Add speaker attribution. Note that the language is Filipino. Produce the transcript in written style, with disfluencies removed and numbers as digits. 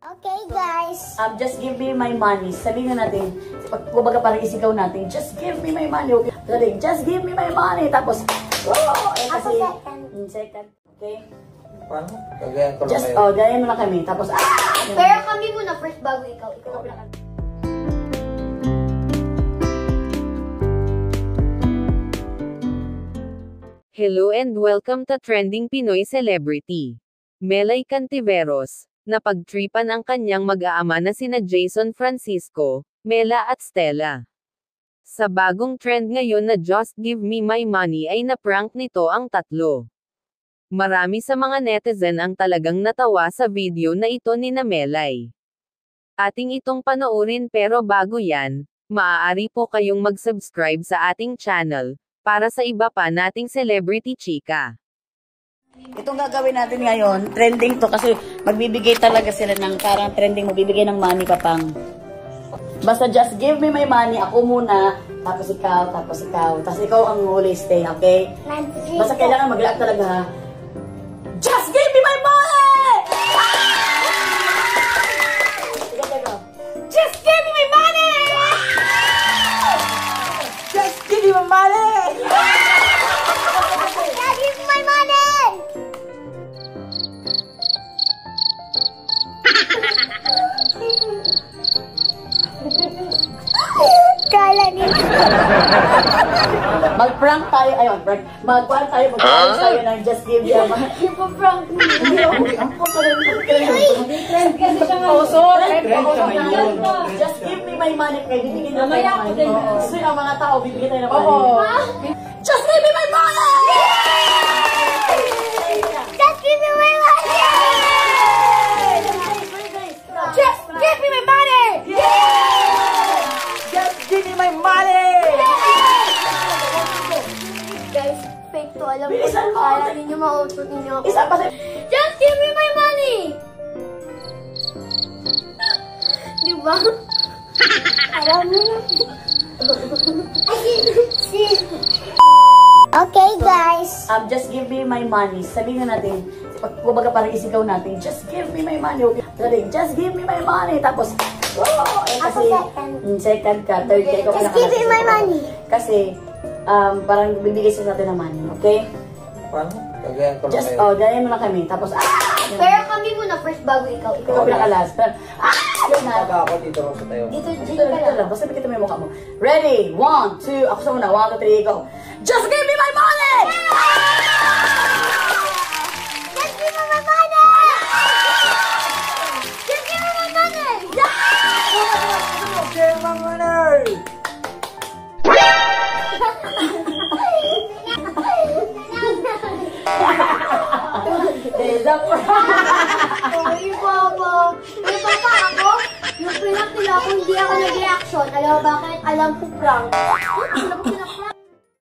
Speaker 1: Okay, guys.
Speaker 2: Just give me my money. Sabihin natin, kumbaga parang isigaw natin, just give me my money. Okay? Sabihin, just give me my money. Tapos, oh! Eh, kasi, second. Okay?
Speaker 3: Paano? Gagayan ko lang
Speaker 2: just,
Speaker 3: kayo.
Speaker 2: oh, gayan mo lang kami. Tapos,
Speaker 1: Pero kami muna first bago ikaw. Ikaw na lang.
Speaker 4: Hello and welcome to Trending Pinoy Celebrity. Melay Cantiveros, napagtripan ang kanyang mag-aama na sina Jason Francisco, Mela at Stella. Sa bagong trend ngayon na Just Give Me My Money ay naprank nito ang tatlo. Marami sa mga netizen ang talagang natawa sa video na ito ni na Melay. Ating itong panoorin pero bago yan, maaari po kayong mag-subscribe sa ating channel, para sa iba pa nating celebrity chika.
Speaker 2: itong gagawin natin ngayon, trending to kasi magbibigay talaga sila ng parang trending, magbibigay ng money papang. Basta just give me my money, ako muna, tapos ikaw, tapos ikaw ang huli stay, okay? Basta kailangan mag-react talaga ha. Just give me my money! Just give me my money! Just give me my money!
Speaker 1: Kala niya.
Speaker 2: Mag-prank tayo, ay mag-prank tayo, mag-prank tayo ng just give me my money.
Speaker 1: Ipa-prank mo.
Speaker 2: Just give me my money. Kaya bibigyan na tayo ng money. So yung mga tao, bibigyan tayo ng money. Just give me my money!
Speaker 1: Just give me my money! Just give me my money!
Speaker 2: Just give me my money!
Speaker 1: Guys, fake to. Alam
Speaker 2: Bilisan
Speaker 1: ko.
Speaker 2: mo.
Speaker 1: Kala ninyo ma-output ninyo ako.
Speaker 2: Isa pa sa...
Speaker 1: Just give me my money! Diba? Alam mo na. Okay, guys.
Speaker 2: Just give me my money. Sabihin natin, kumbaga parang isigaw natin, just give me my money. Okay? Sabihin, just give me my money. Tapos, oh! Eh, kasi, second ka, third ka, ikaw
Speaker 1: Just give me my money.
Speaker 2: Kasi, parang bibigay sila natin ng money. Okay?
Speaker 3: Paano? Gagayan ko lang
Speaker 2: Just,
Speaker 3: kayo.
Speaker 2: oh, gayan mo lang kami. Tapos,
Speaker 1: Pero kami muna first bago ikaw. Ikaw
Speaker 2: ikaw
Speaker 1: na lang.
Speaker 2: pinakalas. Yun na.
Speaker 3: Pagka ako dito lang sa tayo.
Speaker 2: Dito lang. Basta nakita mo yung mukha mo. Ready? 1, 2. Ako sa muna. 1, 2, 3, go. Just give me my money!
Speaker 1: Just give me my money! Just give me my money!
Speaker 3: Give my money!
Speaker 2: There's a
Speaker 1: Uy, Bobo. May papa ako. Yung pinag nila ako, hindi ako nag-reaction. Alam mo bakit? Alam ko prank. Alam ko